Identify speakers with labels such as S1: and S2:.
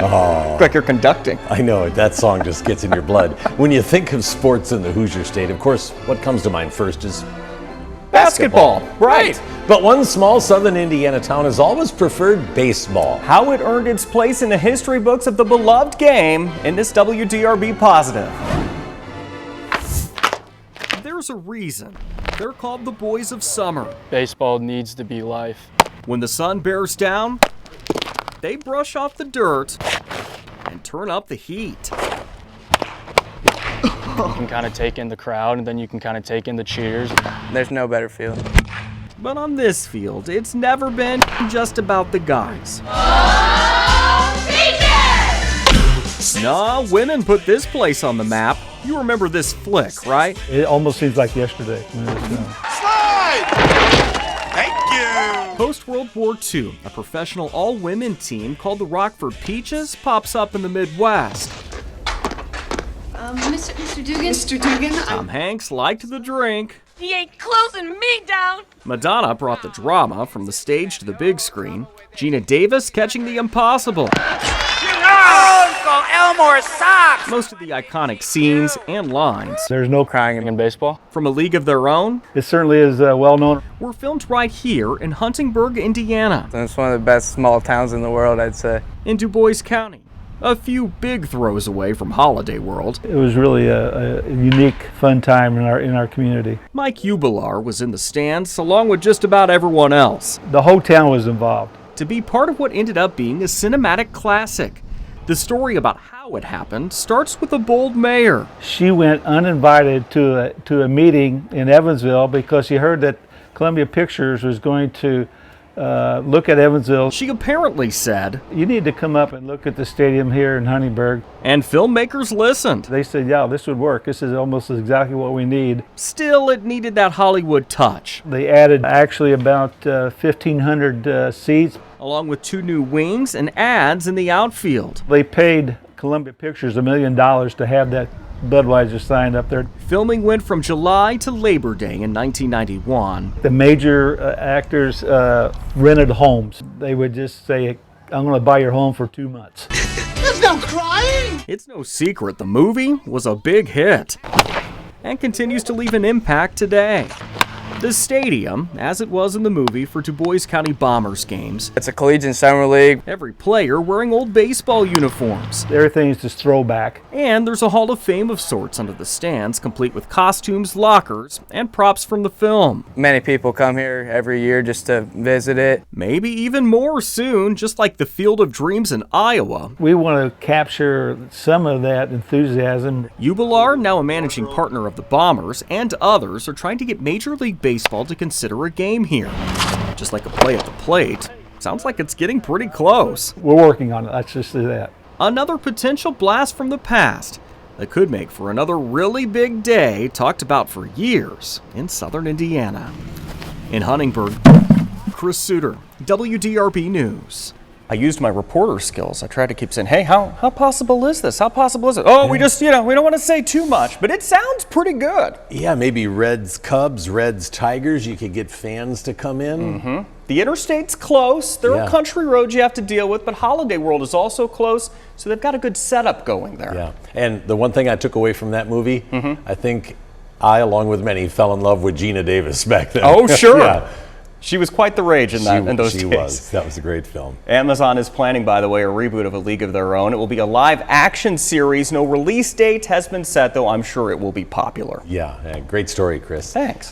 S1: Oh.
S2: Like you're conducting.
S1: I know it. That song just gets in your blood. When you think of sports in the Hoosier State, of course, what comes to mind first is
S2: Basketball. Right.
S1: But one small southern Indiana town has always preferred baseball.
S2: How it earned its place in the history books of the beloved game in this WDRB Positive. There's a reason. They're called the Boys of Summer.
S3: Baseball needs to be life.
S2: When the sun bears down, they brush off the dirt and turn up the heat.
S3: You can kind of take in the crowd, and then you can kind of take in the cheers.
S4: There's no better feeling.
S2: But on this field, it's never been just about the guys. Nah, winning put this place on the map. You remember this flick, right?
S5: It almost seems like yesterday.
S6: Slide! Thank you!
S2: Post-World War II, a professional all-women team called the Rockford Peaches pops up in the Midwest.
S7: Mr. Dugan? Mr. Dugan?
S2: Tom Hanks liked the drink.
S7: He ain't closing me down!
S2: Madonna brought the drama from the stage to the big screen. Gina Davis catching the impossible.
S6: Uncle Elmore socks!
S2: Most of the iconic scenes and lines
S5: There's no crying.
S3: In baseball,
S2: from A League of Their Own
S5: It certainly is well known.
S2: were filmed right here in Huntingburg, Indiana,
S4: And it's one of the best small towns in the world, I'd say.
S2: in Du Bois County. A few big throws away from Holiday World.
S5: It was really a unique, fun time in our community.
S2: Mike Ubilar was in the stands along with just about everyone else
S5: The whole town was involved.
S2: to be part of what ended up being a cinematic classic. The story about how it happened starts with a bold mayor.
S5: She went uninvited to a meeting in Evansville because she heard that Columbia Pictures was going to look at Evansville.
S2: She apparently said,
S5: You need to come up and look at the stadium here in Huntingburg.
S2: and filmmakers listened.
S5: They said, yeah, this would work. This is almost exactly what we need.
S2: Still, it needed that Hollywood touch,
S5: They added actually about 1,500 seats.
S2: along with 2 new wings and ads in the outfield.
S5: They paid Columbia Pictures $1 million to have that Budweiser sign up there.
S2: Filming went from July to Labor Day in 1991.
S5: The major actors rented homes. They would just say, I'm going to buy your home for 2 months.
S6: There's no crying!
S2: It's no secret the movie was a big hit and continues to leave an impact today. The stadium, as it was in the movie for Du Bois County Bombers games,
S4: It's a collegiate summer league.
S2: every player wearing old baseball uniforms.
S5: Everything is just throwback.
S2: And there's a Hall of Fame of sorts under the stands, complete with costumes, lockers, and props from the film.
S4: Many people come here every year just to visit it.
S2: Maybe even more soon, just like the Field of Dreams in Iowa.
S5: We want to capture some of that enthusiasm.
S2: Ubilar, now a managing partner of the Bombers, and others are trying to get Major League Baseball to consider a game here. Just like a play at the plate, sounds like it's getting pretty close.
S5: We're working on it, let's just say that.
S2: Another potential blast from the past that could make for another really big day talked about for years in southern Indiana. In Huntingburg, Chris Suter, WDRB News. I used my reporter skills. I tried to keep saying, hey, how possible is this? How possible is it? Oh, we just, we don't want to say too much, but it sounds pretty good.
S1: Yeah, maybe Reds, Cubs, Reds, Tigers. You could get fans to come in.
S2: The interstate's close. There
S1: Yeah.
S2: are country roads you have to deal with, but Holiday World is also close, so they've got a good setup going there.
S1: Yeah. And the one thing I took away from that movie, I think I, along with many, fell in love with Gina Davis back then.
S2: Oh, sure.
S1: Yeah.
S2: She was quite the rage in those days.
S1: She was. That was a great film.
S2: Amazon is planning, by the way, a reboot of A League of Their Own. It will be a live action series. No release date has been set, though I'm sure it will be popular.
S1: Yeah, great story, Chris.
S2: Thanks.